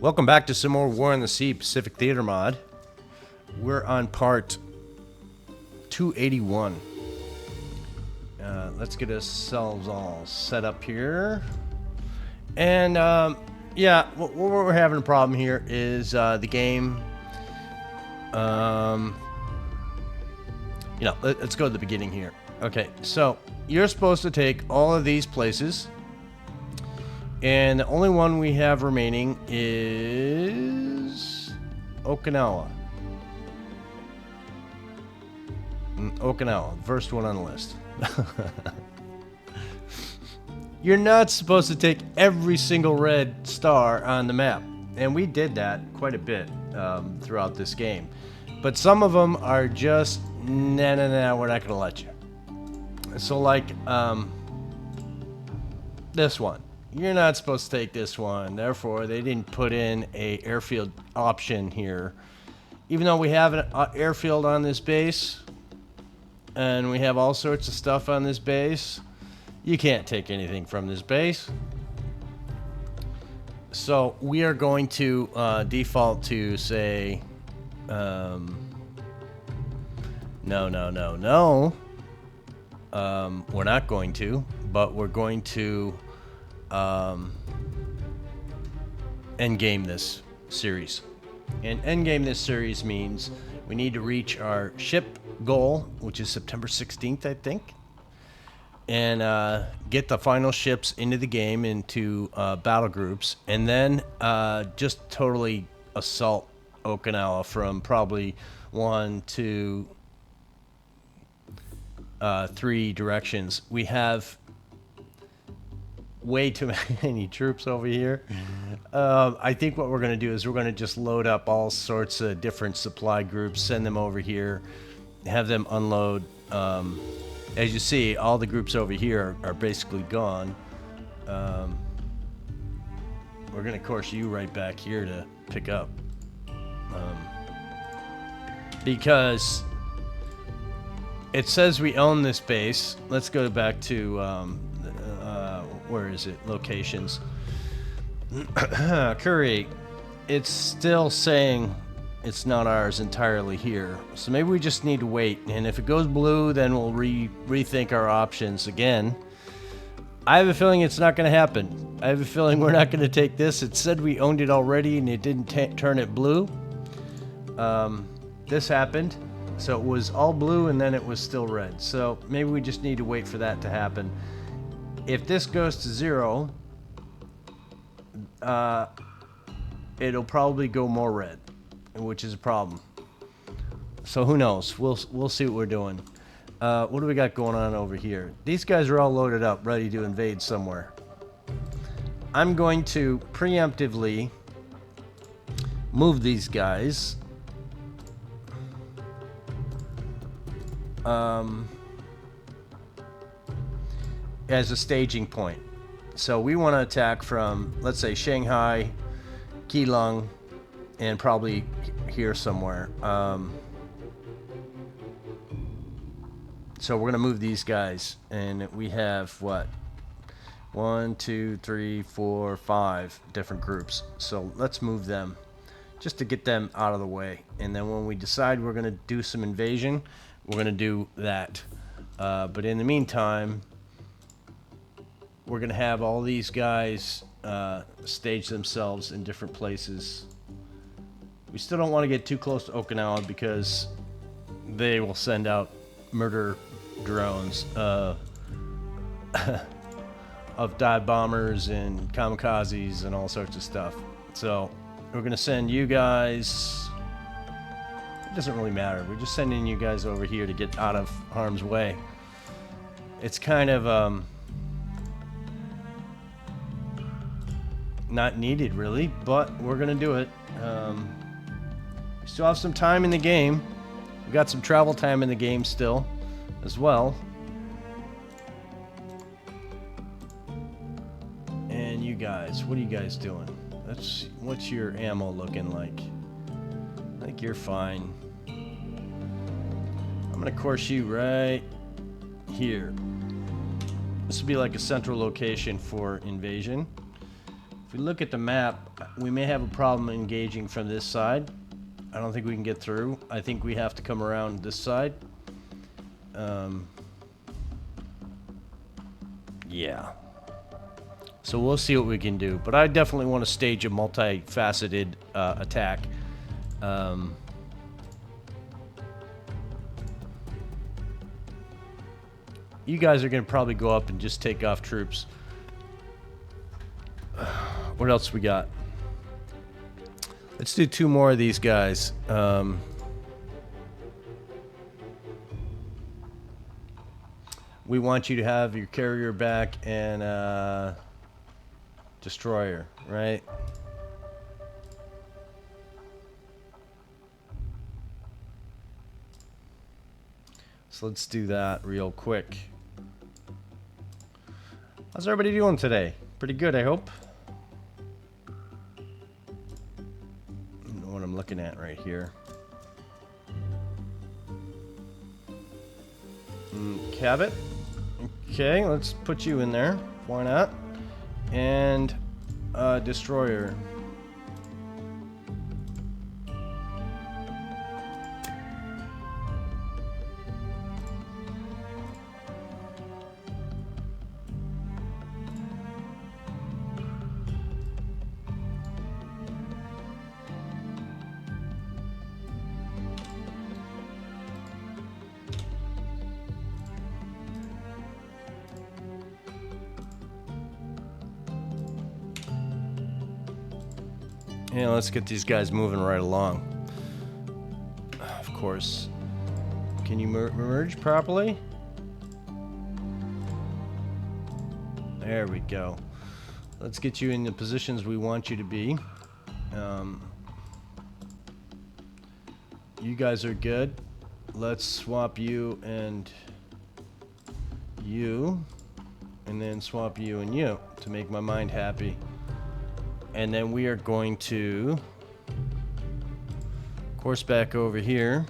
Welcome back to some more War on the Sea Pacific Theater mod. We're on part 281. Let's get ourselves all set up here. And yeah, what we're having a problem here is the game. Let's go to the beginning here. Okay, so you're supposed to take all of these places. And the only one we have remaining is Okinawa. Okinawa, first one on the list. You're not supposed to take every single red star on the map. And we did that quite a bit throughout this game. But some of them are just, nah, we're not going to let you. So like this one. You're not supposed to take this one. Therefore, they didn't put in a airfield option here. Even though we have an airfield on this base, and we have all sorts of stuff on this base, you can't take anything from this base. So we are going to default to say, no. We're not going to, but we're going to endgame this series. And endgame this series means we need to reach our ship goal, which is September 16th, I think, and get the final ships into the game, into battle groups, and then just totally assault Okinawa from probably 1, 2, 3 directions. We have way too many troops over here. I think what we're going to do is we're going to just load up all sorts of different supply groups, send them over here, have them unload. As you see, all the groups over here are basically gone. We're going to course you right back here to pick up. Because it says we own this base. Let's go back to where is it? Locations. Curry. It's still saying it's not ours entirely here. So maybe we just need to wait. And if it goes blue, then we'll rethink our options again. I have a feeling it's not going to happen. I have a feeling we're not going to take this. It said we owned it already and it didn't turn it blue. This happened. So it was all blue and then it was still red. So maybe we just need to wait for that to happen. If this goes to 0, it'll probably go more red, which is a problem. So who knows? We'll see what we're doing. What do we got going on over here? These guys are all loaded up, ready to invade somewhere. I'm going to preemptively move these guys. As a staging point. So we want to attack from, let's say, Shanghai, Keelung, and probably here somewhere. So we're going to move these guys, and we have, what, 1, 2, 3, 4, 5 different groups. So let's move them just to get them out of the way. And then when we decide we're going to do some invasion, we're going to do that. But in the meantime, we're going to have all these guys stage themselves in different places. We still don't want to get too close to Okinawa because they will send out murder drones of dive bombers and kamikazes and all sorts of stuff. So we're going to send you guys. It doesn't really matter. We're just sending you guys over here to get out of harm's way. It's kind of not needed really, but we're gonna do it. We still have some time in the game. We got some travel time in the game still as well. And you guys, what are you guys doing? What's your ammo looking like? I think you're fine. I'm gonna course you right here. This would be like a central location for invasion. If we look at the map, we may have a problem engaging from this side. I don't think we can get through. I think we have to come around this side. Yeah. So we'll see what we can do. But I definitely want to stage a multifaceted attack. You guys are going to probably go up and just take off troops. What else we got? Let's do 2 more of these guys. We want you to have your carrier back and destroyer, right? So let's do that real quick. How's everybody doing today? Pretty good, I hope. I don't know what I'm looking at right here. Cabot. Okay, let's put you in there. Why not? And destroyer. Yeah, let's get these guys moving right along. Of course. Can you merge properly? There we go. Let's get you in the positions we want you to be. You guys are good. Let's swap you and you. And then swap you and you to make my mind happy. And then we are going to course back over here.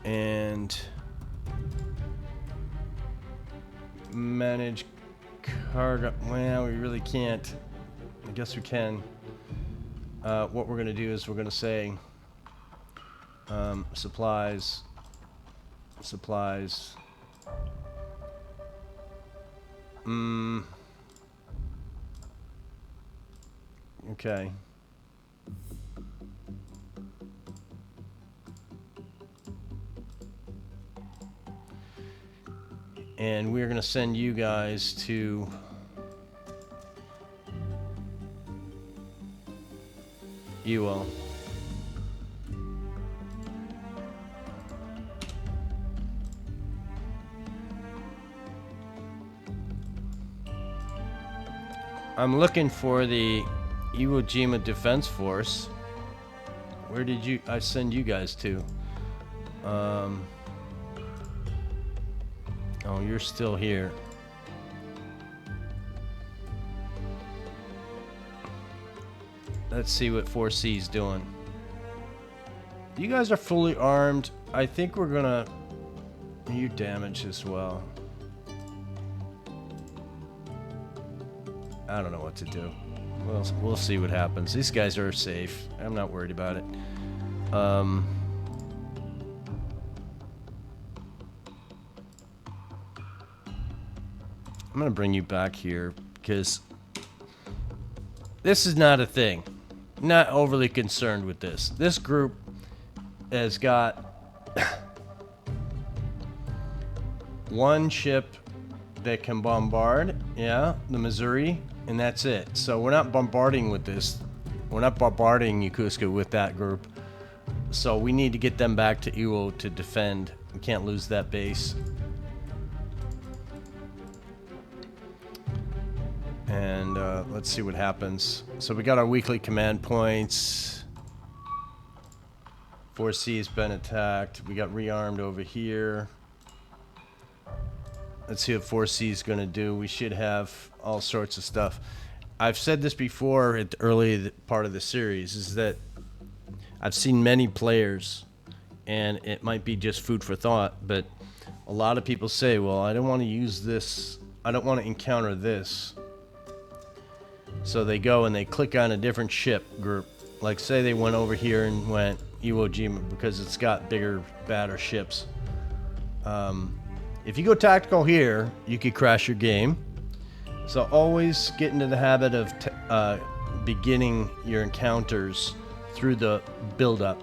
And manage cargo. Well, we really can't. I guess we can. What we're going to do is we're going to say supplies. Okay. And we're going to send you guys to Ewell. I'm looking for the Iwo Jima Defense Force. Where did I send you guys to? Oh, you're still here. Let's see what 4C is doing. You guys are fully armed. I think we're gonna... You damage as well. I don't know what to do. We'll see what happens. These guys are safe. I'm not worried about it. I'm gonna bring you back here because this is not a thing. Not overly concerned with this. This group has got one ship that can bombard, yeah, the Missouri, and that's it. So we're not bombarding with this. We're not bombarding Yokosuka with that group. So we need to get them back to Iwo to defend. We can't lose that base. And let's see what happens. So we got our weekly command points. 4C has been attacked. We got rearmed over here. Let's see what 4C is going to do. We should have all sorts of stuff. I've said this before at the early part of the series, is that I've seen many players and it might be just food for thought, but a lot of people say, well, I don't want to use this, I don't want to encounter this. So they go and they click on a different ship group. Like say they went over here and went Iwo Jima because it's got bigger, badder ships. If you go tactical here, you could crash your game. So always get into the habit of beginning your encounters through the build-up.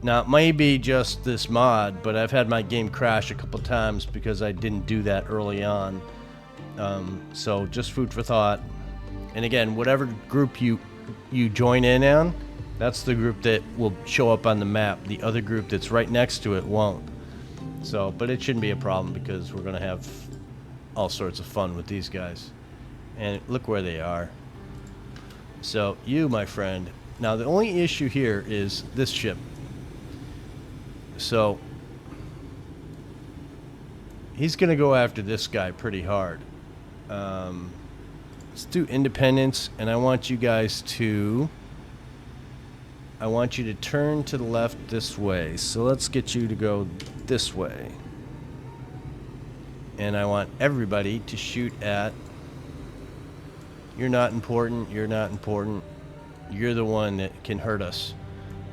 Now, it may be just this mod, but I've had my game crash a couple times because I didn't do that early on. So just food for thought. And again, whatever group you join in on, that's the group that will show up on the map. The other group that's right next to it won't. So, but it shouldn't be a problem because we're going to have all sorts of fun with these guys. And look where they are. So, you, my friend. Now, the only issue here is this ship. So, he's going to go after this guy pretty hard. Let's do independence, and I want you guys to... I want you to turn to the left this way. So let's get you to go this way. And I want everybody to shoot at... You're not important, you're not important. You're the one that can hurt us.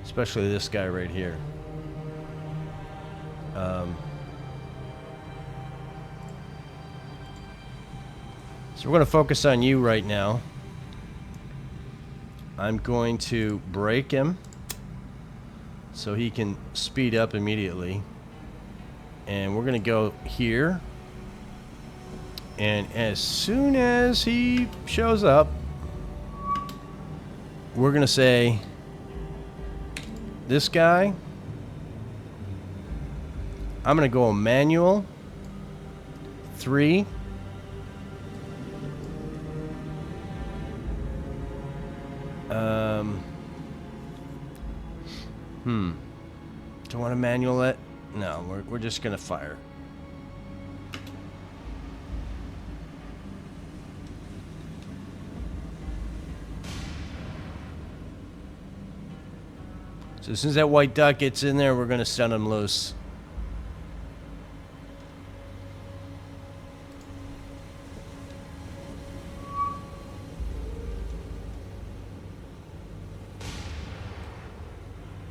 Especially this guy right here. So we're going to focus on you right now. I'm going to break him so he can speed up immediately. And we're going to go here. And as soon as he shows up, we're going to say, this guy, I'm going to go manual 3. Do I want to manual it? No, we're just gonna fire. So as soon as that white duck gets in there, we're gonna send him loose.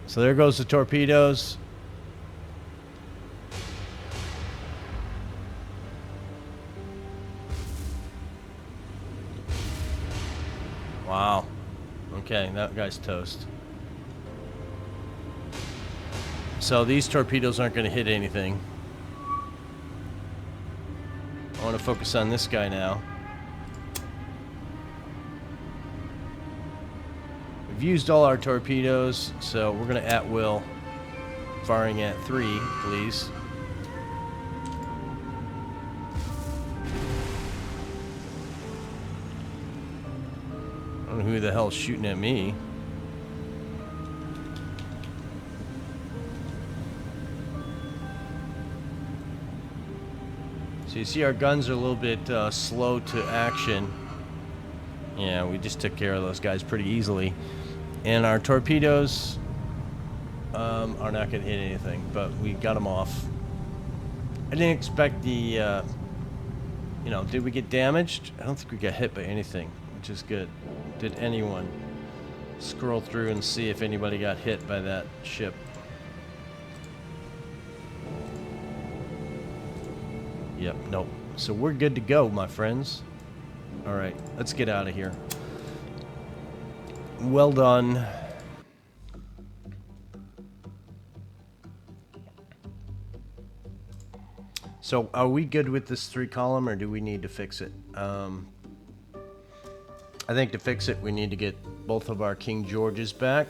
So there goes the torpedoes. Wow. Okay, that guy's toast. So these torpedoes aren't going to hit anything. I want to focus on this guy now. We've used all our torpedoes, so we're going to at will. Firing at 3, please. I don't know who the hell's shooting at me. So you see our guns are a little bit slow to action. Yeah, we just took care of those guys pretty easily. And our torpedoes are not going to hit anything, but we got them off. I didn't expect the, you know, did we get damaged? I don't think we got hit by anything, which is good. Did anyone scroll through and see if anybody got hit by that ship? Yep, nope. So we're good to go, my friends. All right, let's get out of here. Well done. So are we good with this 3 column, or do we need to fix it? I think to fix it, we need to get both of our King Georges back.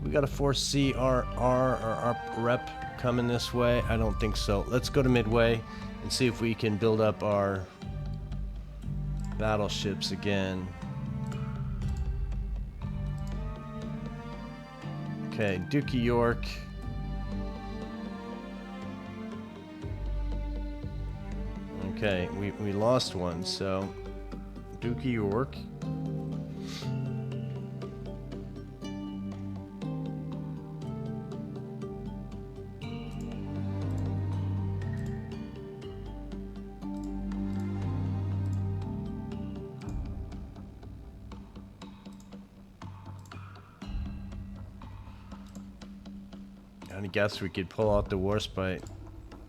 We got a 4C or our rep coming this way? I don't think so. Let's go to Midway and see if we can build up our battleships again. Okay, Duke of York. Okay, we lost one, so Dookie York. I guess we could pull out the Warspite.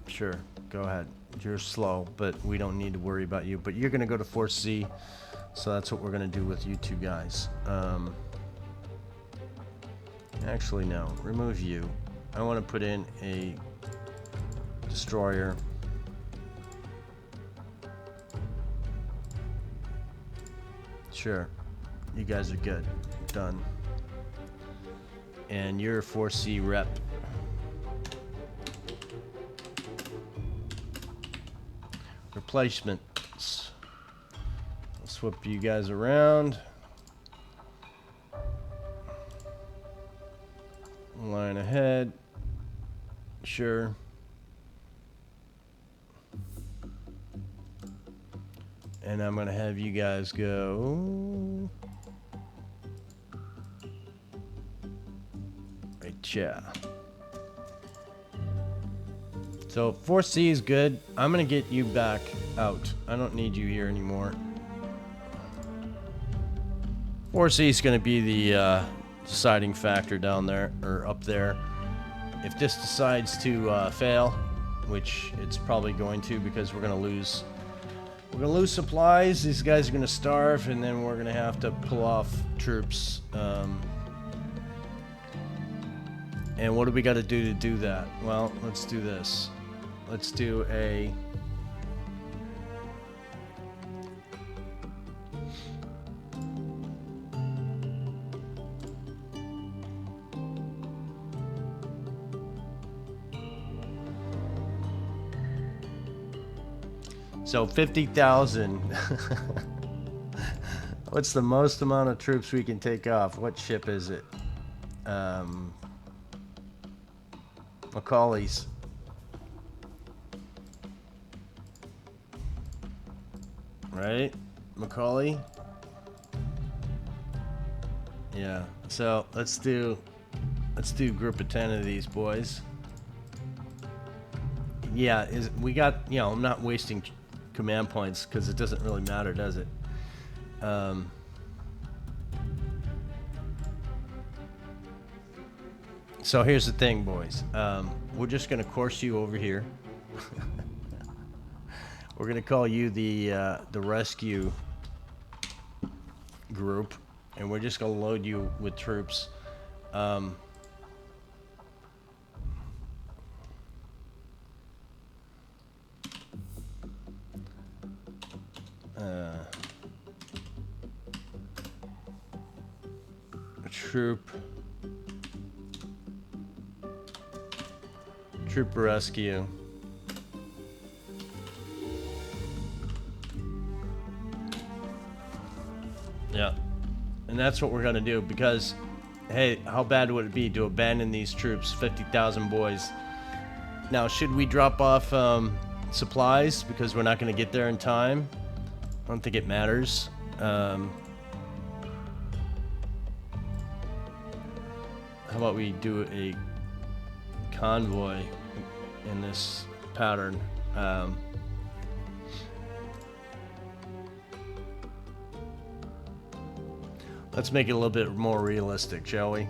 Sure, go ahead. You're slow, but we don't need to worry about you. But you're going to go to Force C, so that's what we're going to do with you two guys. Actually, no. Remove you. I want to put in a destroyer. Sure. You guys are good. Done. And you're a 4C rep. Replacements. I'll swap you guys around. Line ahead. Sure. And I'm going to have you guys go right here. So 4C is good. I'm going to get you back out. I don't need you here anymore. 4C is going to be the deciding factor down there, or up there. If this decides to fail, which it's probably going to, because we're going to lose supplies, these guys are going to starve, and then we're going to have to pull off troops. And what do we got to do that? Well, let's do this. Let's do a... So 50,000. What's the most amount of troops we can take off? What ship is it? Macaulay's. Right? Macaulay? Yeah. So let's do a group of 10 of these boys. Yeah, we got, you know, I'm not wasting command points because it doesn't really matter, does it? So here's the thing, boys. We're just gonna course you over here. We're gonna call you the rescue group, and we're just gonna load you with troops. Troop rescue. Yeah, and that's what we're gonna do, because hey, how bad would it be to abandon these troops, 50,000 boys? Now, should we drop off supplies because we're not gonna get there in time? I don't think it matters. How about we do a convoy in this pattern? Let's make it a little bit more realistic, shall we?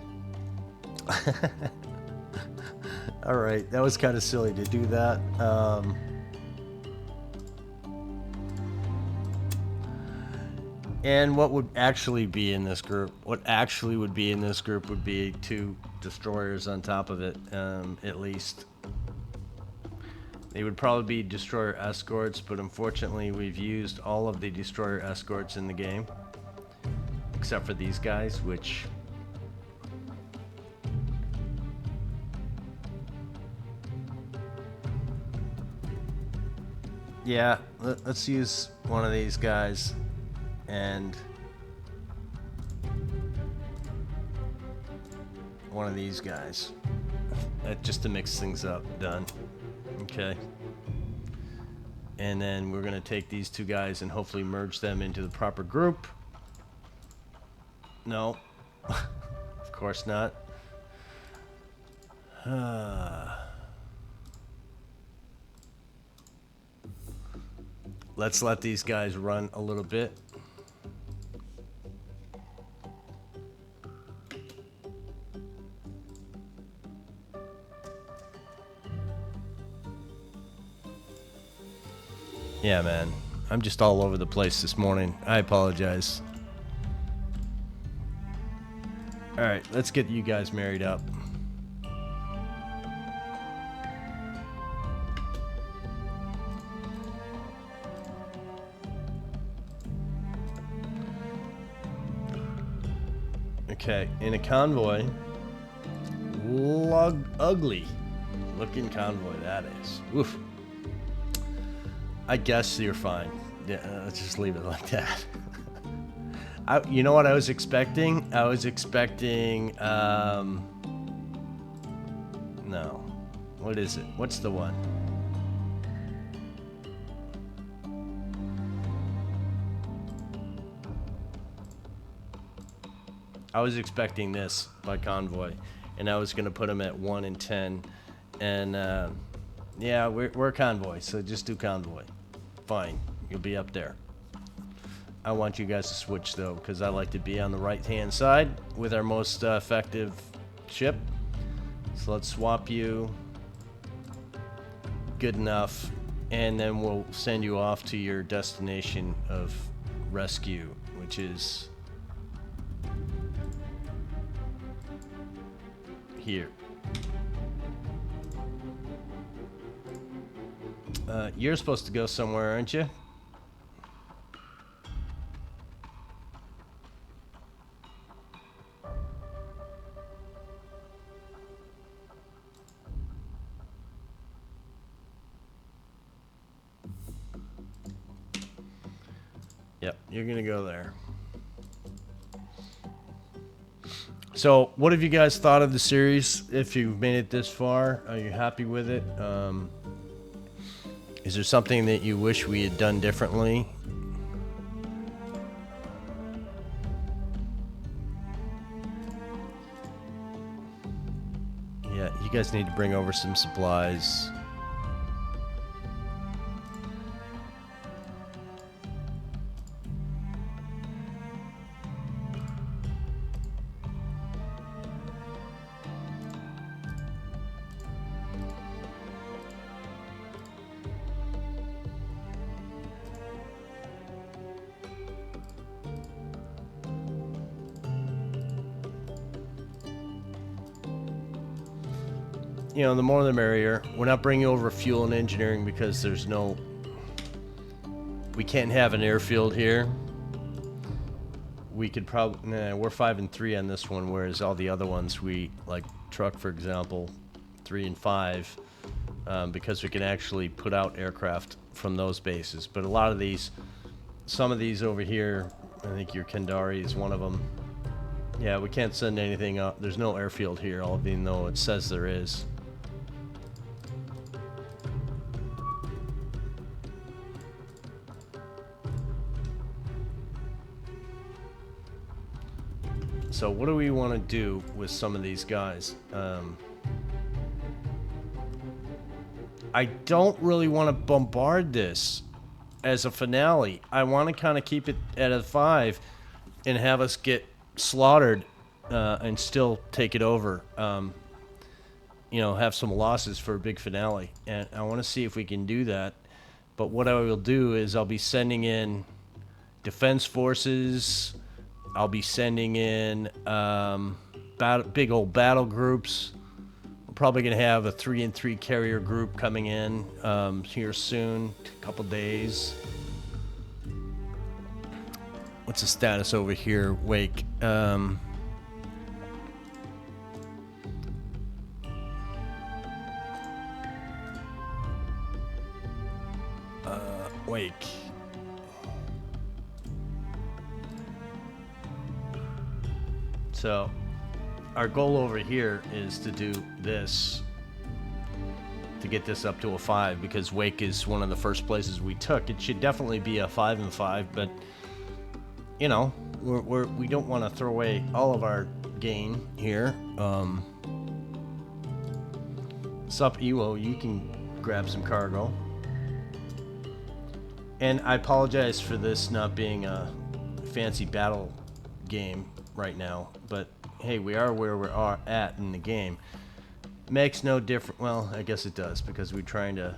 All right, that was kind of silly to do that. And what would actually be in this group? What actually would be in this group would be 2 destroyers on top of it, at least. They would probably be destroyer escorts, but unfortunately we've used all of the destroyer escorts in the game, except for these guys, which... Yeah, let's use one of these guys, and one of these guys. Just to mix things up. Done. Okay. And then we're going to take these two guys and hopefully merge them into the proper group. No. Of course not. Let's let these guys run a little bit. Yeah, man. I'm just all over the place this morning. I apologize. Alright, let's get you guys married up. Okay, in a convoy. Ugly looking convoy, that is. Woof. I guess you're fine. Yeah, let's just leave it like that. You know what I was expecting? I was expecting, no. What is it? What's the one? I was expecting this by convoy, and I was going to put them at 1 and 10. And, yeah, we're a convoy, so just do convoy. Fine, you'll be up there. I want you guys to switch, though, because I like to be on the right-hand side with our most effective ship. So let's swap you. Good enough. And then we'll send you off to your destination of rescue, which is here. You're supposed to go somewhere, aren't you? Yep, you're gonna go there. So, what have you guys thought of the series? If you've made it this far, are you happy with it? Is there something that you wish we had done differently? Yeah, you guys need to bring over some supplies. You know, the more the merrier. We're not bringing over fuel and engineering because there's no... We can't have an airfield here. We could probably... Nah, we're 5 and 3 on this one, whereas all the other ones, we... Like, truck, for example, 3 and 5, because we can actually put out aircraft from those bases. But a lot of these... Some of these over here, I think your Kendari is one of them. Yeah, we can't send anything up. There's no airfield here, even though it says there is. So what do we want to do with some of these guys? I don't really want to bombard this as a finale. I want to kind of keep it at a 5 and have us get slaughtered and still take it over. You know, have some losses for a big finale. And I want to see if we can do that. But what I will do is I'll be sending in defense forces. I'll be sending in big old battle groups. We're probably going to have a 3 and 3 carrier group coming in here soon, a couple days. What's the status over here, Wake? Wake. So, our goal over here is to do this. to get this up to a 5, because Wake is one of the first places we took. It should definitely be a 5 and 5, but you know, we don't want to throw away all of our gain here. Sup Ewo, you can grab some cargo. And I apologize for this not being a fancy battle game right now, but hey, we are where we are at in the game. Makes no difference. Well, I guess it does, because we're trying to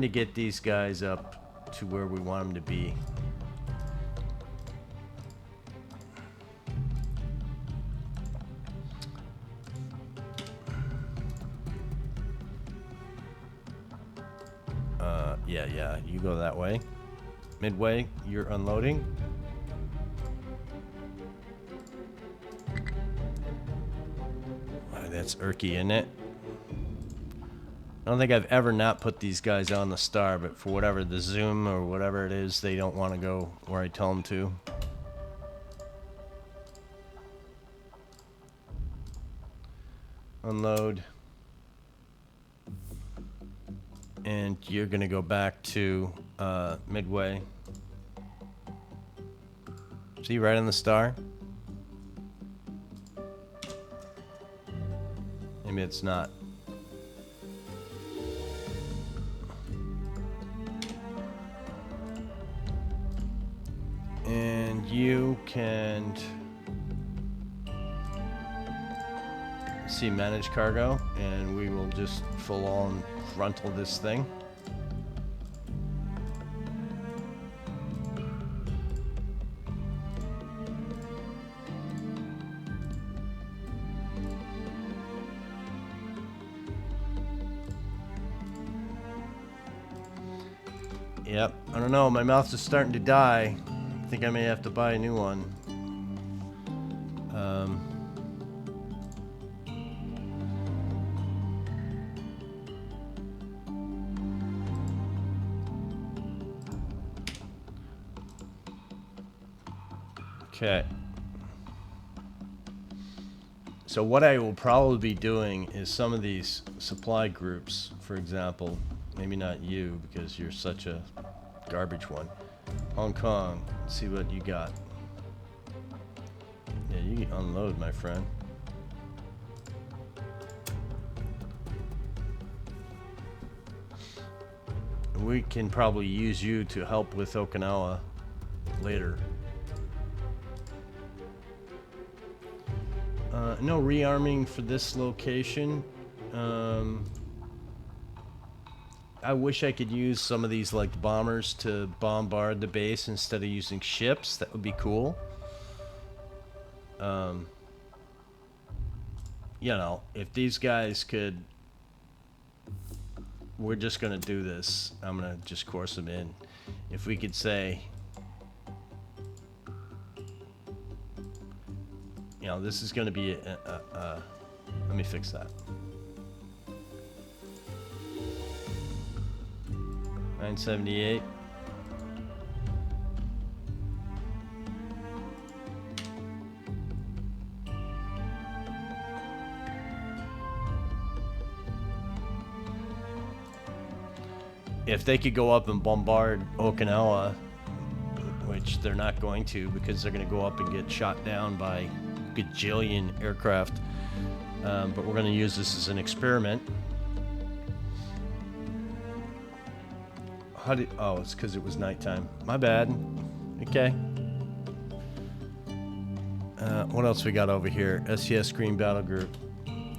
get these guys up to where we want them to be. Yeah, you go that way. Midway, you're unloading. That's Urky, isn't it? I don't think I've ever not put these guys on the star, but for whatever, the zoom or whatever it is, they don't want to go where I tell them to. Unload. And you're going to go back to Midway. See, right on the star? Maybe it's not. And you can see manage cargo, and we will just full on frontal this thing. Yep, I don't know, my mouth is starting to die. I think I may have to buy a new one. Okay. So what I will probably be doing is some of these supply groups, for example, maybe not you because you're such a garbage one. Hong Kong, let's see what you got. Yeah, you can unload, my friend. We can probably use you to help with Okinawa later. No rearming for this location. I wish I could use some of these like bombers to bombard the base instead of using ships. That would be cool. You know, if these guys could, we're just gonna do this. I'm gonna just course them in. If we could say, you know, this is gonna be let me fix that. 978. If they could go up and bombard Okinawa, which they're not going to because they're going to go up and get shot down by a gajillion aircraft, but we're going to use this as an experiment. Oh, it's because it was nighttime. My bad. Okay. What else we got over here? SCS Green Battle Group.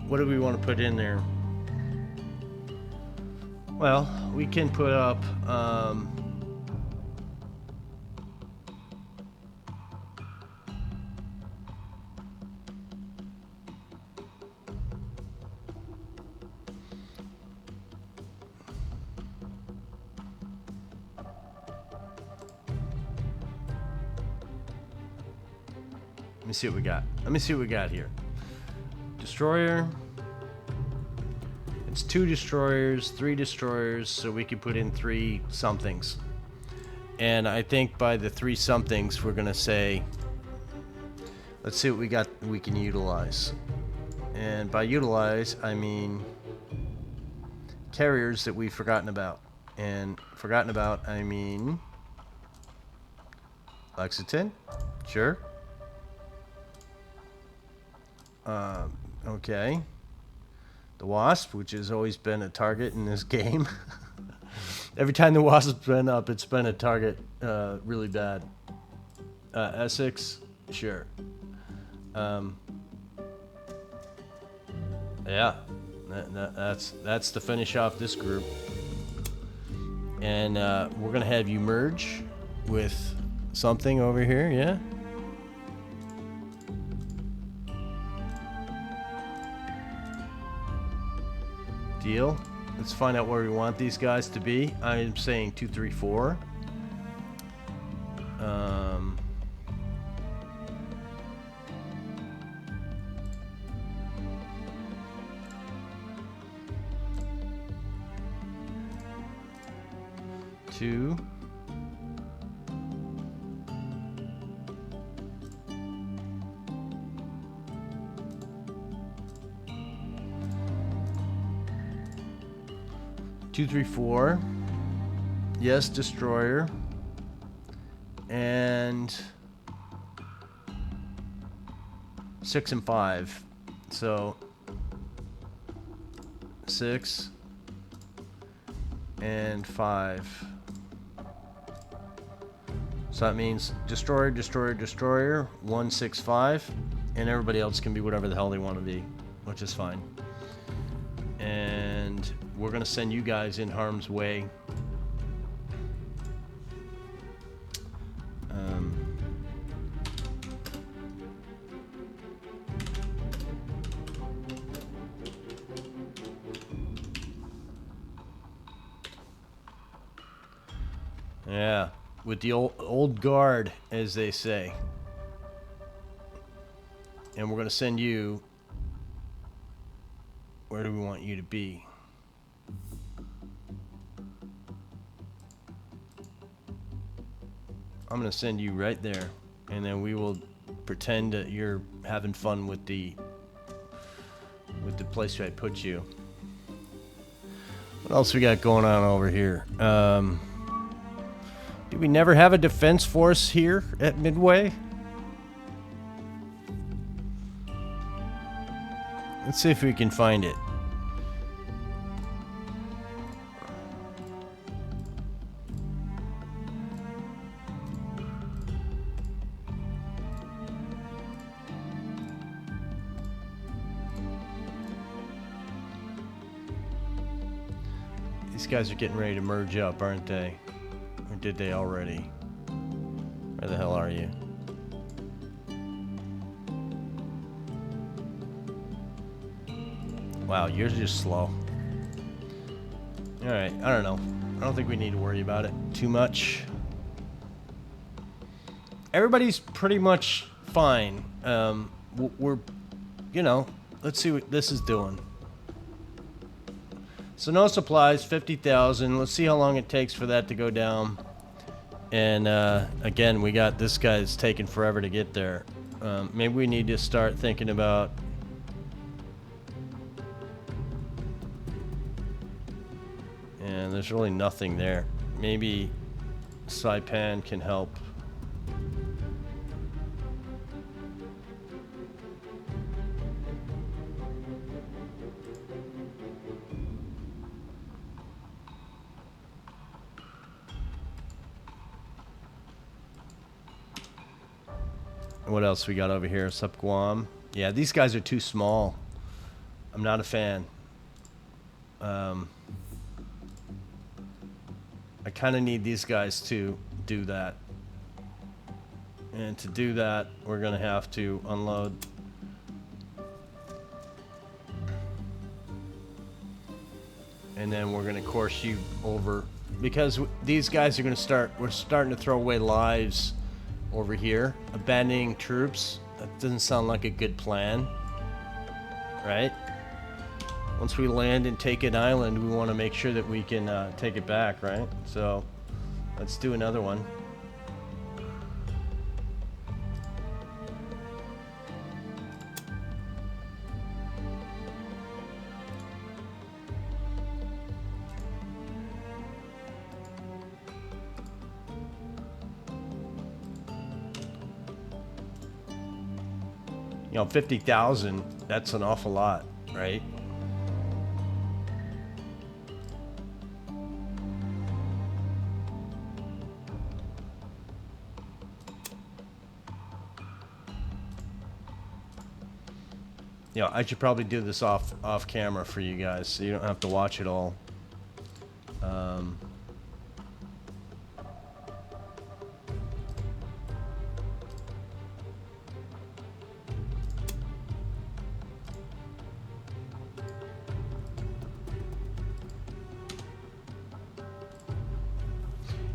What do we want to put in there? Well, we can put up let me see what we got. Let me see what we got here. Destroyer. It's 2 destroyers, 3 destroyers, so we could put in 3 somethings. And I think by the 3 somethings, we're gonna say, let's see what we got we can utilize. And by utilize, I mean carriers that we've forgotten about. And forgotten about, I mean Lexington, sure. Okay. The Wasp, which has always been a target in this game. Every time the Wasp's been up, it's been a target really bad. Essex, sure. Yeah, that's to finish off this group. And we're gonna have you merge with something over here, yeah? Deal. Let's find out where we want these guys to be. I'm saying 2, 3, 4. Two. Two, 3, 4. Yes, destroyer. And 6 and 5. So 6 and 5. So that means destroyer, destroyer, destroyer, 1, 6, 5, and everybody else can be whatever the hell they want to be, which is fine. And we're gonna send you guys in harm's way. Yeah, with the old guard, as they say. And we're gonna send you. Where do we want you to be? I'm gonna send you right there, and then we will pretend that you're having fun with the place I put you. What else we got going on over here? Do we never have a defense force here at Midway? Let's see if we can find it. These guys are getting ready to merge up, aren't they? Or did they already? Where the hell are you? Wow, yours are just slow. Alright, I don't know. I don't think we need to worry about it too much. Everybody's pretty much fine. We're, you know, let's see what this is doing. So no supplies, 50,000. Let's see how long it takes for that to go down. And again, we got this guy's taking forever to get there. Maybe we need to start thinking about. And there's really nothing there. Maybe Saipan can help. What else we got over here? Sup Guam. Yeah, these guys are too small. I'm not a fan. I kind of need these guys to do that. And to do that, we're going to have to unload. And then we're going to course you over. Because these guys are going to start, we're starting to throw away lives over here. Abandoning troops. That doesn't sound like a good plan. Right? Once we land and take an island, we want to make sure that we can take it back, right? So, let's do another one. You know, 50,000, that's an awful lot, right? You know, I should probably do this off camera for you guys, so you don't have to watch it all.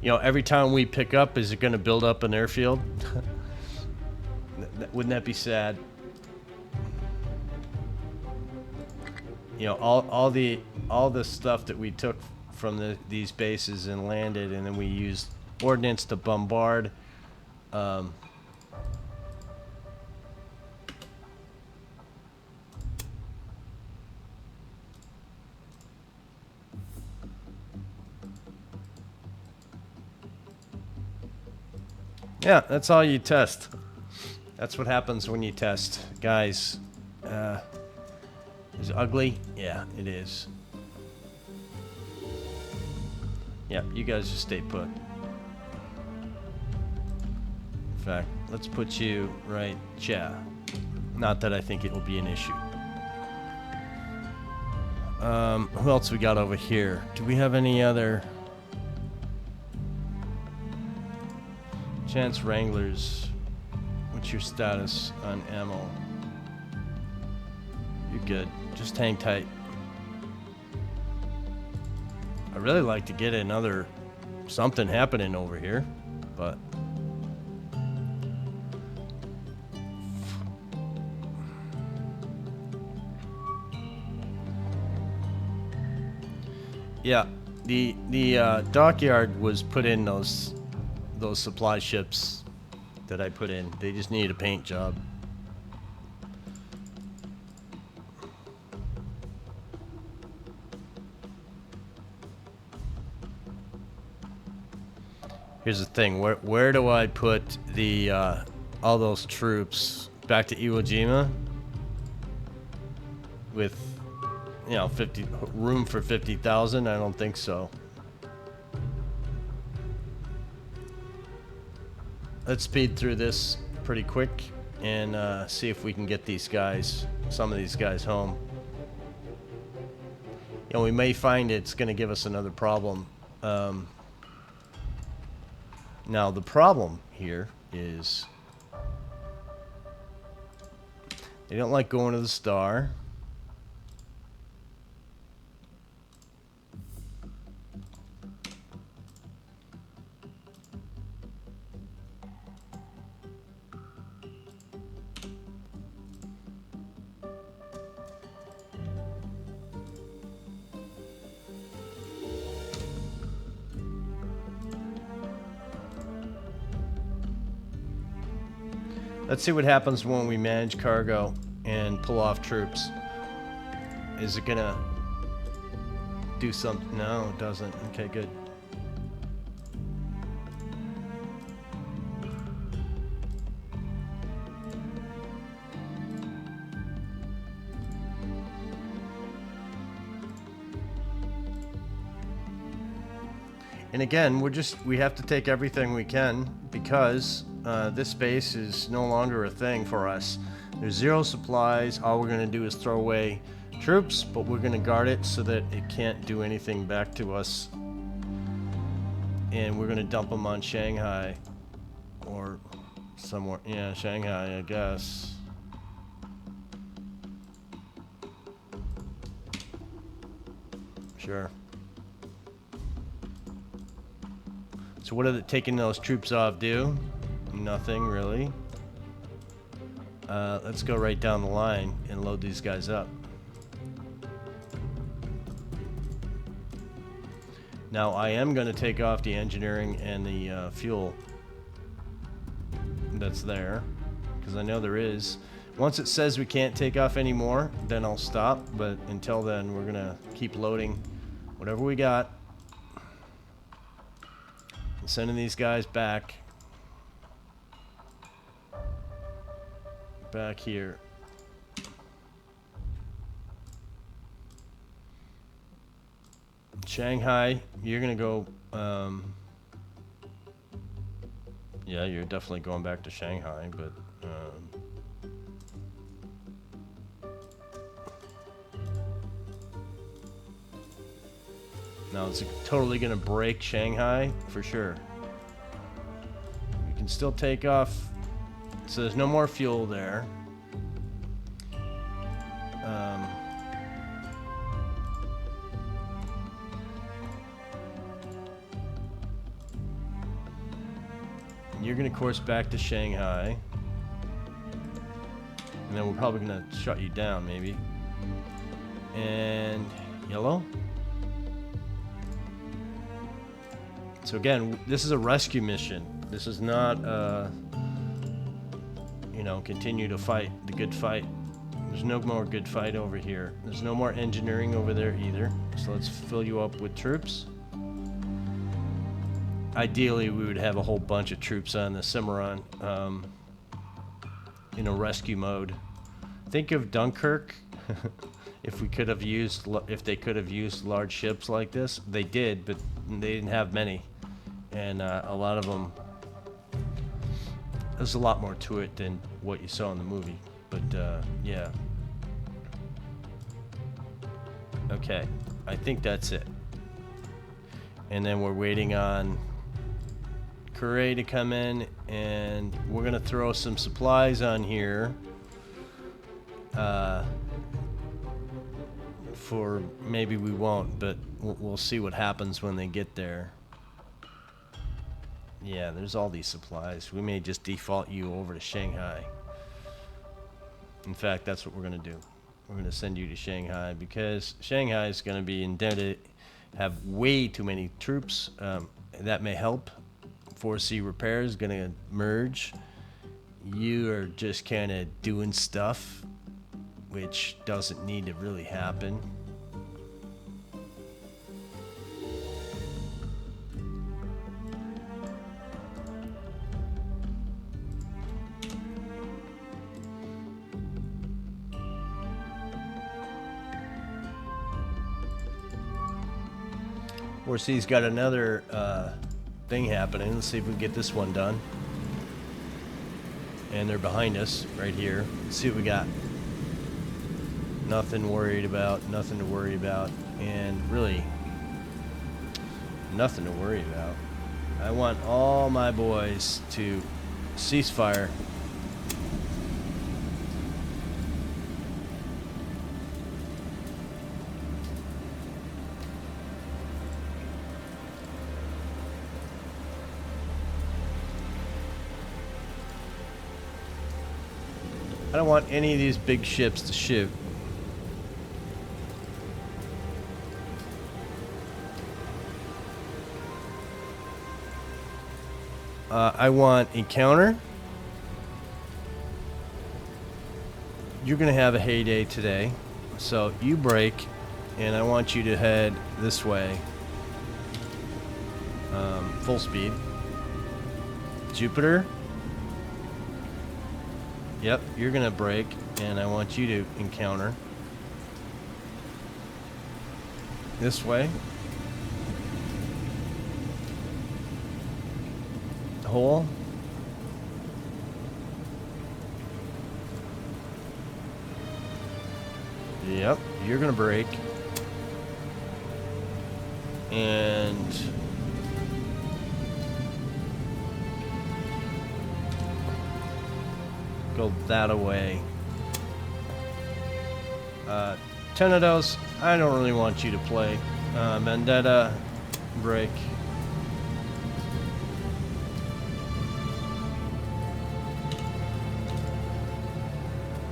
You know, every time we pick up, is it going to build up an airfield? Wouldn't that be sad? You know, all the stuff that we took from these bases and landed, and then we used ordnance to bombard. Yeah, that's all you test. That's what happens when you test. Guys, is it ugly? Yeah, it is. Yeah, you guys just stay put. In fact, let's put you right, yeah. Not that I think it will be an issue. Who else we got over here? Do we have any other... Chance Wranglers, what's your status on ammo? You're good. Just hang tight. I really like to get another something happening over here, but yeah, the dockyard was put in those supply ships that I put in. They just needed a paint job. Here's the thing, where do I put the all those troops back to Iwo Jima with, you know, room for 50,000? I don't think so. Let's speed through this pretty quick and see if we can get these guys, some of these guys, home. You know, we may find it's going to give us another problem. Now, the problem here is they don't like going to the star. Let's see what happens when we manage cargo and pull off troops. Is it gonna do something? No, it doesn't. Okay, good. And again, we have to take everything we can because this base is no longer a thing for us. There's zero supplies. All we're going to do is throw away troops, but we're going to guard it so that it can't do anything back to us. And we're going to dump them on Shanghai or somewhere. Yeah, Shanghai, I guess. Sure. So what are taking those troops off do? Nothing really. Let's go right down the line and load these guys up. Now I am going to take off the engineering and the fuel that's there, because I know there is. Once it says we can't take off anymore, then I'll stop, but until then we're going to keep loading whatever we got. And sending these guys back here. Shanghai, you're gonna go. Yeah, you're definitely going back to Shanghai, but. No, it's totally gonna break Shanghai for sure. You can still take off, so there's no more fuel there. You're gonna course back to Shanghai, and then we're probably gonna shut you down, maybe. And yellow. So again, this is a rescue mission. This is not, you know, continue to fight the good fight. There's no more good fight over here. There's no more engineering over there either. So let's fill you up with troops. Ideally, we would have a whole bunch of troops on the Cimarron in a rescue mode. Think of Dunkirk. If they could have used large ships like this, they did, but they didn't have many, and a lot of them. There's a lot more to it than what you saw in the movie, but yeah. Okay, I think that's it. And then we're waiting on Correa to come in, and we're gonna throw some supplies on here. For maybe we won't, but we'll see what happens when they get there. Yeah, there's all these supplies. We may just default you over to Shanghai. In fact, that's what we're gonna do. We're gonna send you to Shanghai because Shanghai is gonna be indebted, have way too many troops. That may help. 4C repair is gonna merge. You are just kind of doing stuff which doesn't need to really happen. Orsi's got another thing happening. Let's see if we can get this one done. And they're behind us right here. Let's see what we got. Nothing worried about, nothing to worry about, and really nothing to worry about. I want all my boys to cease fire. I don't want any of these big ships to shoot. I want a counter. You're gonna have a heyday today, so you brake, and I want you to head this way, full speed. Jupiter. Yep, you're gonna brake, and I want you to encounter this way. Hole. Yep, you're gonna brake, and go that away. 10 of those, I don't really want you to play. Vendetta, brake.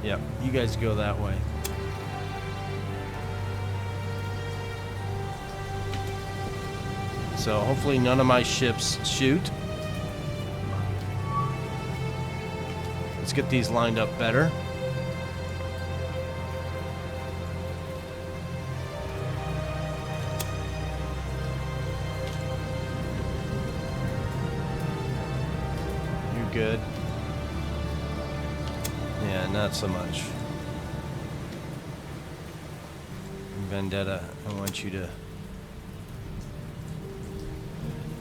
Yep, you guys go that way. So hopefully none of my ships shoot. Let's get these lined up better. You're good. Yeah, not so much. Vendetta, I want you to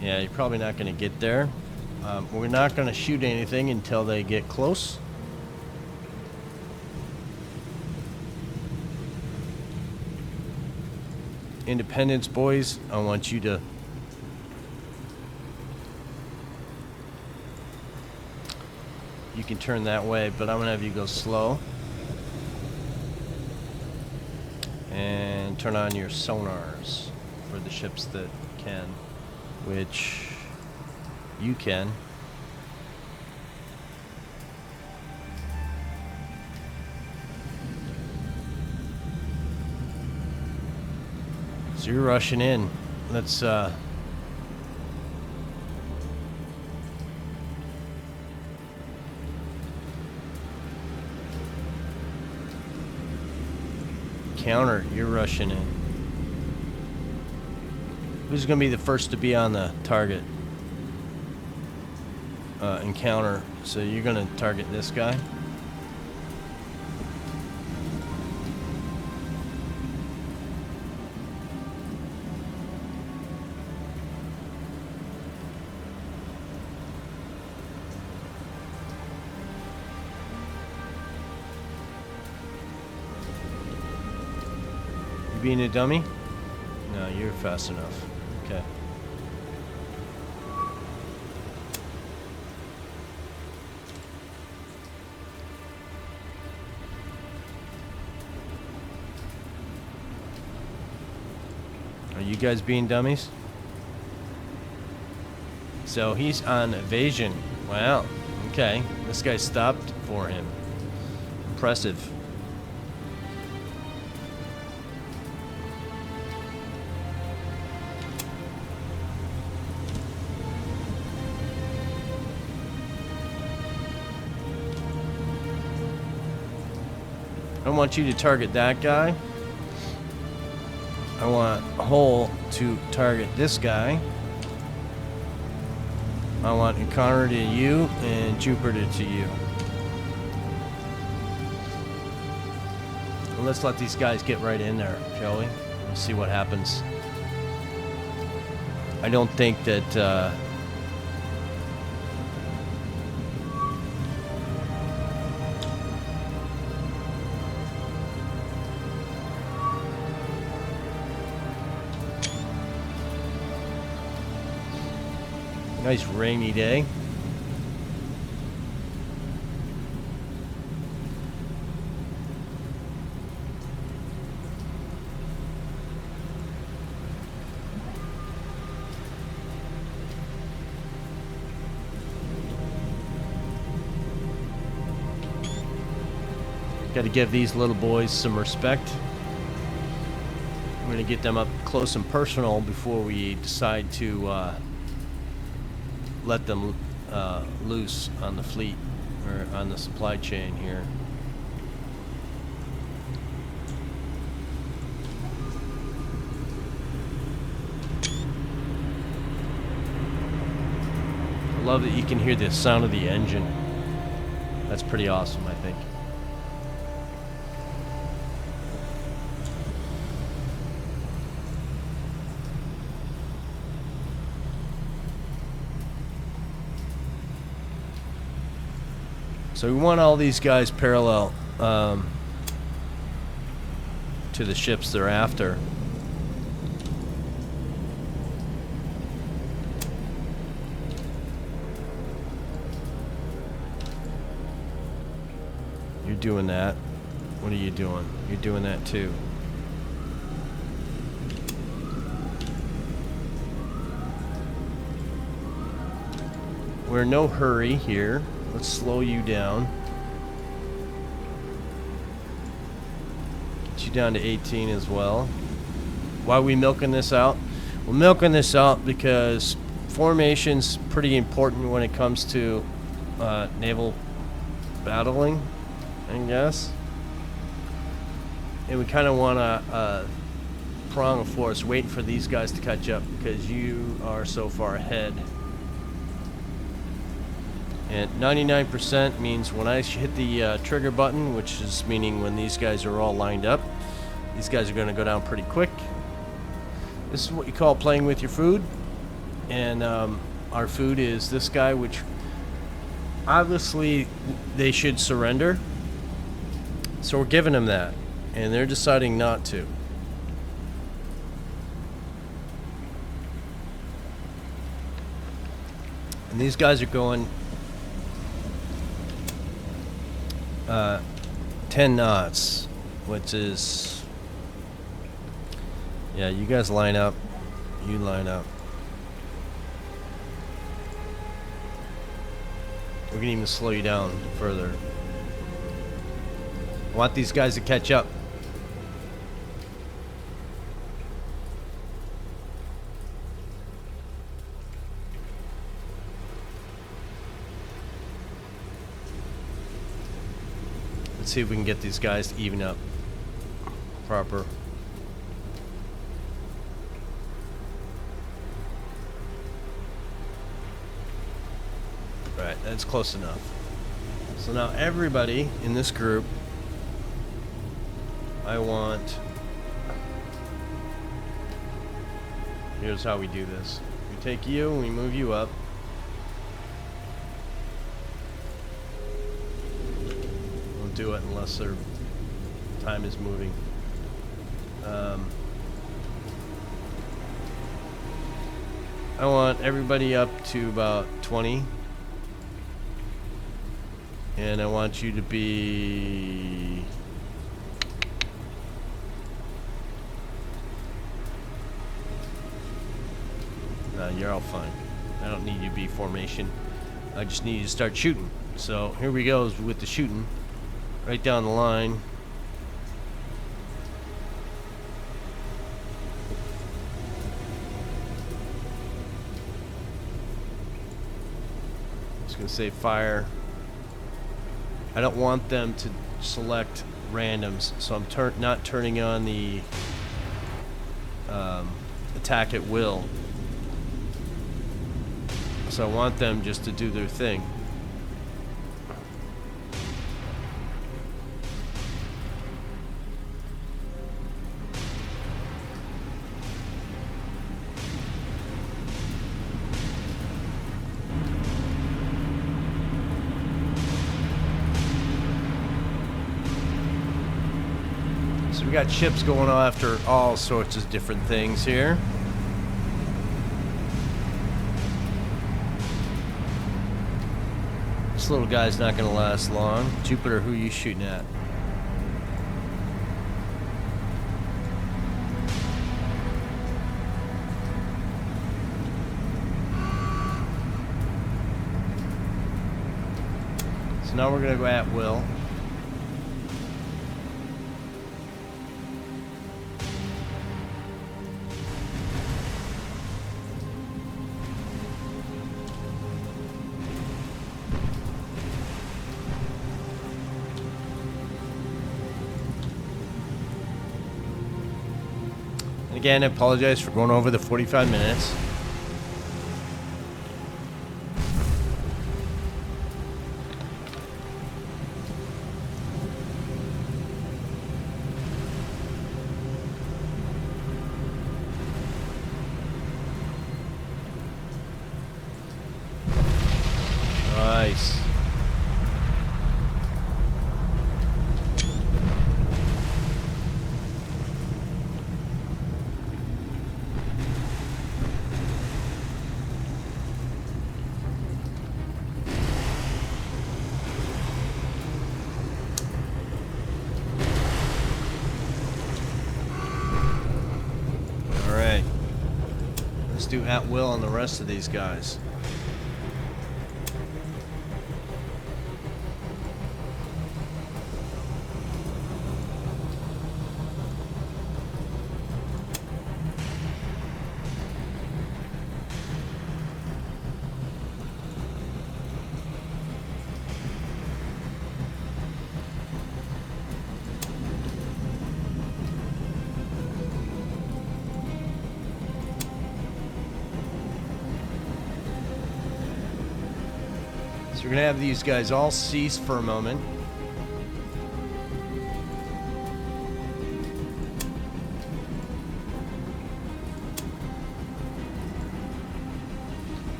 Yeah, you're probably not going to get there. We're not going to shoot anything until they get close. Independence boys, I want you to you can turn that way, but I'm gonna have you go slow and turn on your sonars for the ships that can, which you can. So you're rushing in. Let's counter, you're rushing in. Who's gonna be the first to be on the target? Encounter. So you're gonna target this guy. You being a dummy? No, you're fast enough. Okay. Are you guys being dummies? So he's on evasion. Wow. Okay. This guy stopped for him. Impressive. I want you to target that guy. I want Hull to target this guy. I want Encounter to you and Jupiter to you. Well, let's let these guys get right in there, shall we? We'll see what happens. I don't think that nice rainy day. Got to give these little boys some respect. We're going to get them up close and personal before we decide to let them loose on the fleet or on the supply chain here. I love that you can hear the sound of the engine. That's pretty awesome, I think. So we want all these guys parallel to the ships they're after. You're doing that. What are you doing? You're doing that too. We're in no hurry here. Let's slow you down. Get you down to 18 as well. Why are we milking this out? We're milking this out because formation's pretty important when it comes to naval battling, I guess. And we kind of want to prong a force, waiting for these guys to catch up because you are so far ahead. And 99% means when I hit the trigger button, which is meaning when these guys are all lined up, these guys are going to go down pretty quick. This is what you call playing with your food. and our food is this guy, which obviously they should surrender. So we're giving them that, and they're deciding not to. And these guys are going 10 knots, which is, yeah, you guys line up. You line up. We're gonna even slow you down further. I want these guys to catch up. Let's see if we can get these guys to even up proper. Right, that's close enough. So now everybody in this group, I want, here's how we do this. We take you and we move you up. We'll do it unless their time is moving. I want everybody up to about 20. And I want you to be... you're all fine. I don't need you to be formation. I just need you to start shooting. So here we go with the shooting. Right down the line. Just gonna say fire. I don't want them to select randoms, so I'm not turning on the attack at will. So I want them just to do their thing. So we got ships going after all sorts of different things here. This little guy's not going to last long. Jupiter, who are you shooting at? So now we're going to go at will. Again, I apologize for going over the 45 minutes. Nice. Do at will on the rest of these guys. So we're going to have these guys all cease for a moment.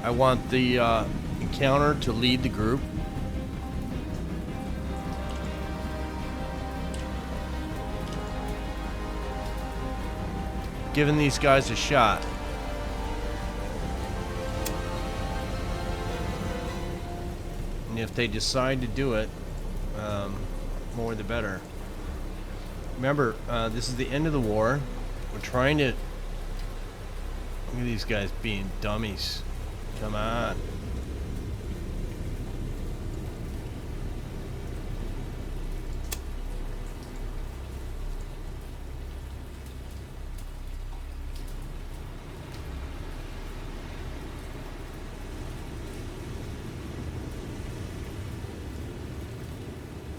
I want the encounter to lead the group. Giving these guys a shot. And if they decide to do it, more the better. Remember, this is the end of the war. We're trying to... Look at these guys being dummies. Come on.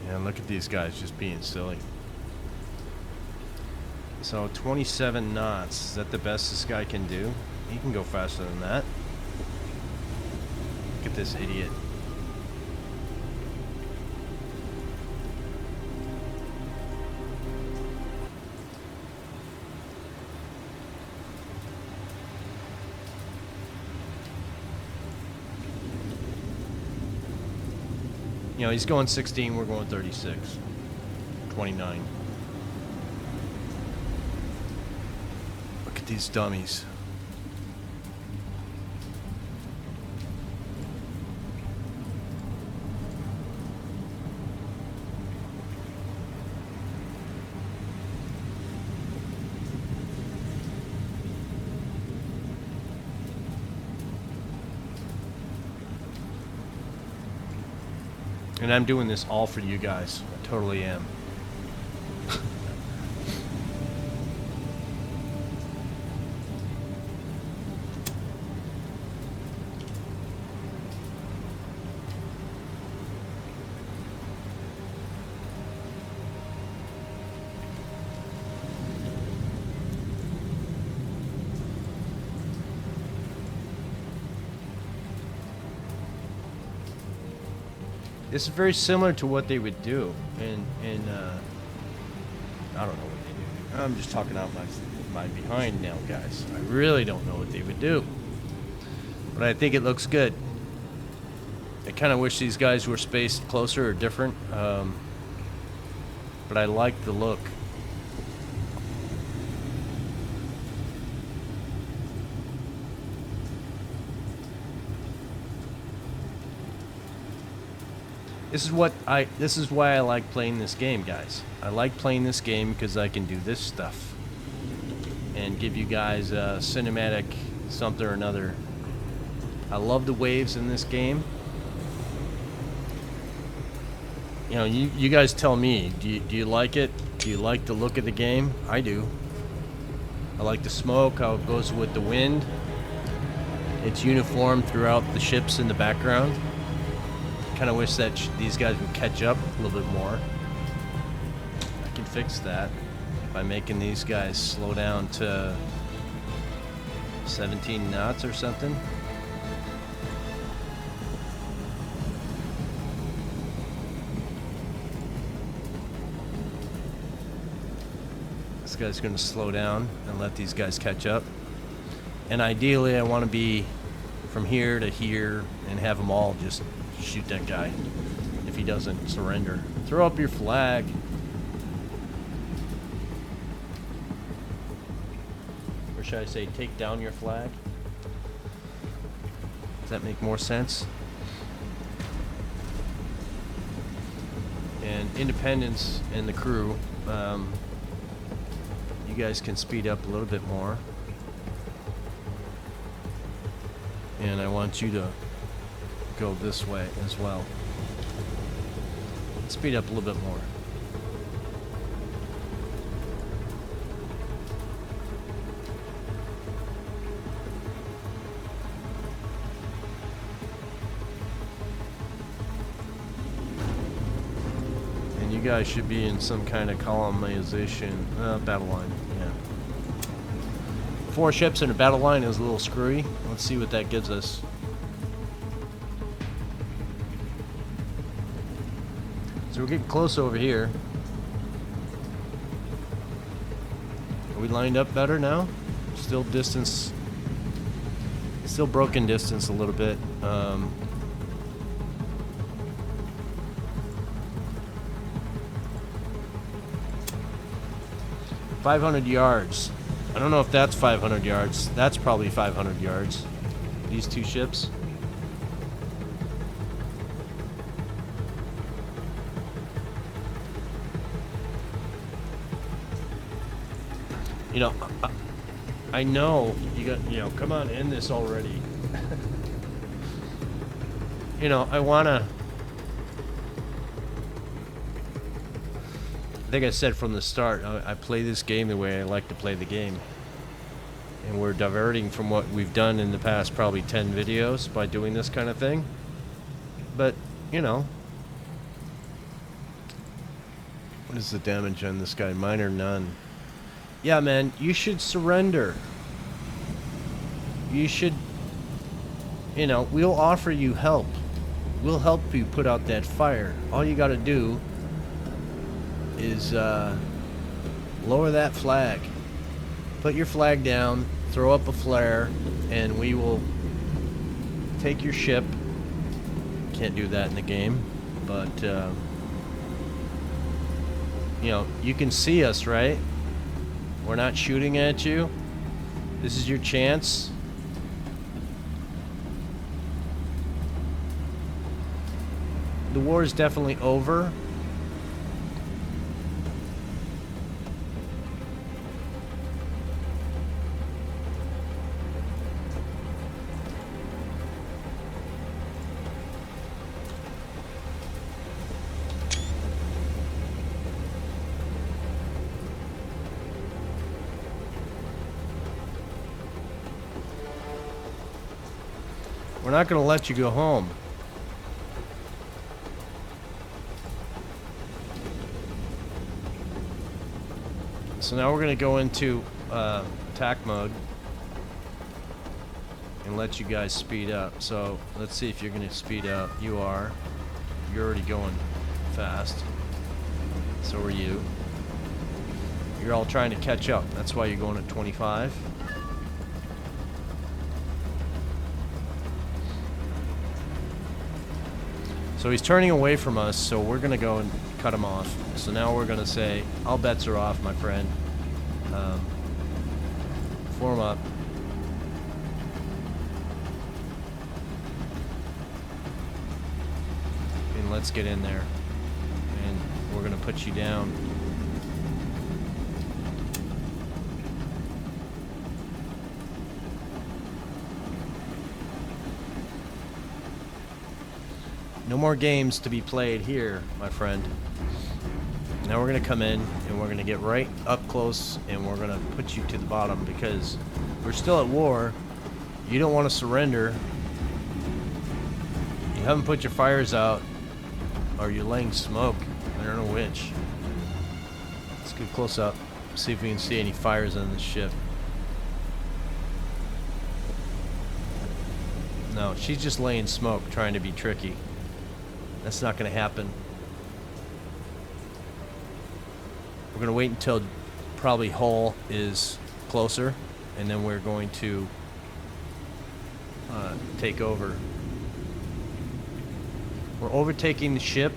And look at these guys just being silly. So 27 knots, is that the best this guy can do? He can go faster than that. Look at this idiot. You know, he's going 16, we're going 36. 29. Look at these dummies. And I'm doing this all for you guys. I totally am. This is very similar to what they would do in I don't know what they do. I'm just talking out my behind now, guys. I really don't know what they would do. But I think it looks good. I kind of wish these guys were spaced closer or different. But I like the look. This is why I like playing this game, guys. I like playing this game because I can do this stuff and give you guys a cinematic something or another. I love the waves in this game. You know, you guys tell me, do you like it? Do you like the look of the game? I do. I like the smoke, how it goes with the wind. It's uniform throughout the ships in the background. Kind of wish that these guys would catch up a little bit more. I can fix that by making these guys slow down to 17 knots or something. This guy's going to slow down and let these guys catch up. And ideally, I want to be from here to here and have them all just shoot that guy if he doesn't surrender. Throw up your flag. Or should I say take down your flag? Does that make more sense? And Independence and the crew, you guys can speed up a little bit more. And I want you to go this way as well. Speed up a little bit more. And you guys should be in some kind of colonization battle line. Yeah. 4 ships in a battle line is a little screwy. Let's see what that gives us. So we're getting close over here. Are we lined up better now? Still distance Still broken distance a little bit. 500 yards. I don't know if that's 500 yards. That's probably 500 yards. These two ships. You know, I know you got, you know, come on, end this already. You know, I think I said from the start, I play this game the way I like to play the game. And we're diverting from what we've done in the past probably 10 videos by doing this kind of thing. But, you know. What is the damage on this guy? Minor none. Yeah, man, you should surrender. You should, you know, we'll offer you help. We'll help you put out that fire. All you gotta do is lower that flag. Put your flag down, throw up a flare, and we will take your ship. Can't do that in the game, but you know, you can see us, right? We're not shooting at you. This is your chance. The war is definitely over. We're not going to let you go home. So now we're going to go into attack mode and let you guys speed up. So let's see if you're going to speed up. You are. You're already going fast. So are you. You're all trying to catch up. That's why you're going at 25. So he's turning away from us, so we're going to go and cut him off. So now we're going to say, all bets are off, my friend. Form up. And let's get in there. And we're going to put you down. No more games to be played here, my friend. Now we're going to come in and we're going to get right up close and we're going to put you to the bottom because we're still at war. You don't want to surrender. You haven't put your fires out or you're laying smoke. I don't know which. Let's get close up. See if we can see any fires on this ship. No, she's just laying smoke trying to be tricky. That's not going to happen. We're going to wait until probably Hull is closer, and then we're going to take over. We're overtaking the ship.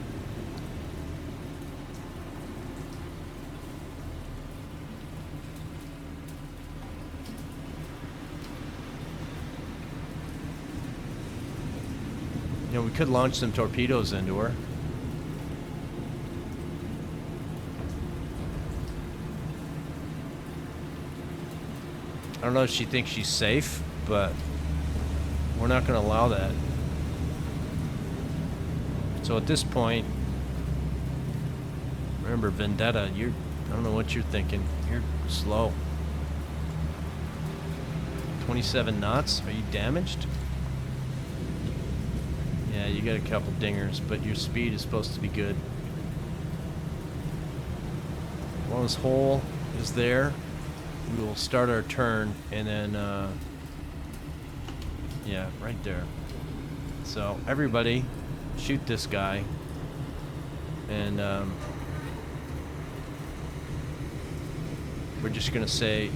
You know, we could launch some torpedoes into her. I don't know if she thinks she's safe, but we're not going to allow that. So at this point, remember, Vendetta, I don't know what you're thinking. You're slow. 27 knots? Are you damaged? Yeah, you got a couple dingers, but your speed is supposed to be good. While this hole is there, we will start our turn, and then, yeah, right there. So, everybody, shoot this guy, and, we're just gonna say,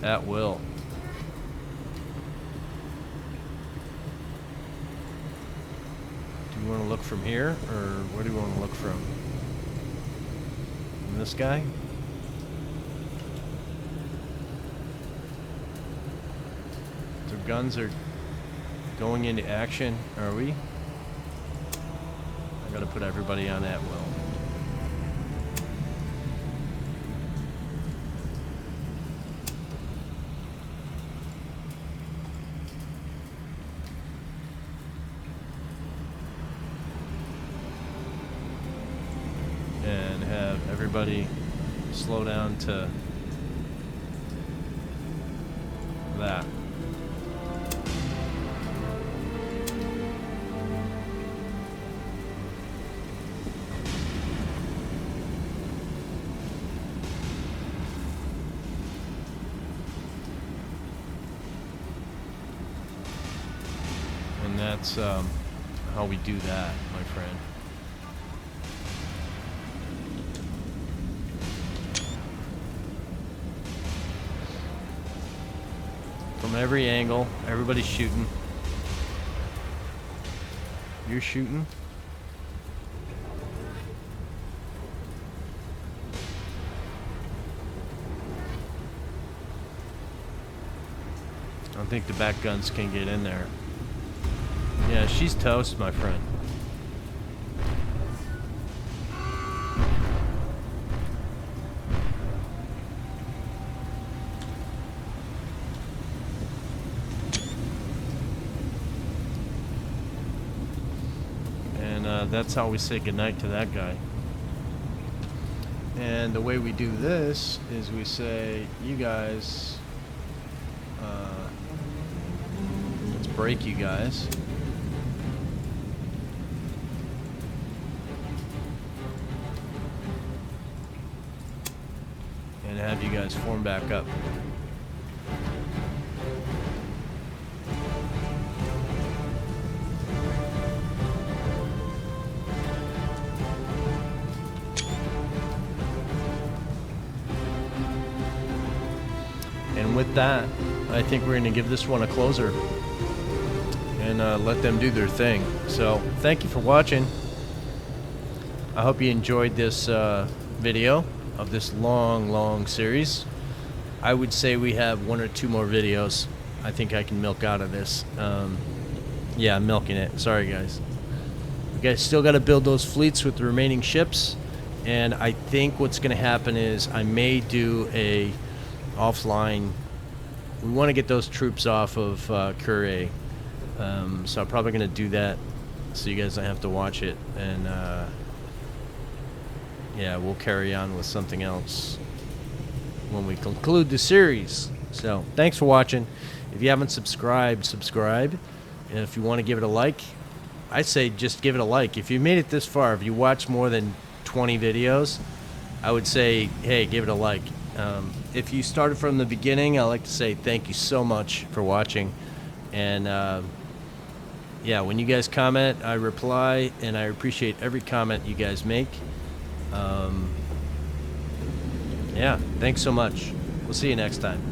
at will. Do you want to look from here, or where do you want to look from? From this guy? So guns are going into action, are we? I gotta put everybody on at will. And have everybody slow down to that. And that's how we do that, my friend. From every angle, everybody's shooting. You're shooting. I don't think the back guns can get in there. Yeah, she's toast, my friend. And that's how we say goodnight to that guy. And the way we do this is we say, you guys, let's break you guys. And have you guys form back up. And with that, I think we're going to give this one a closer and let them do their thing. So thank you for watching. I hope you enjoyed this video of this long series. I would say we have 1 or 2 more videos I think I can milk out of this. Yeah, I'm milking it. Sorry, guys. You guys still got to build those fleets with the remaining ships, and I think what's going to happen is I may do a offline. We want to get those troops off of Curé, so I'm probably going to do that so you guys don't have to watch it, and yeah, we'll carry on with something else when we conclude the series. So thanks for watching. If you haven't subscribed, subscribe, and if you want to give it a like, I say just give it a like. If you made it this far, if you watched more than 20 videos, I would say, hey, give it a like. If you started from the beginning, I'd like to say thank you so much for watching. And yeah, when you guys comment, I reply, and I appreciate every comment you guys make. Yeah, thanks so much. We'll see you next time.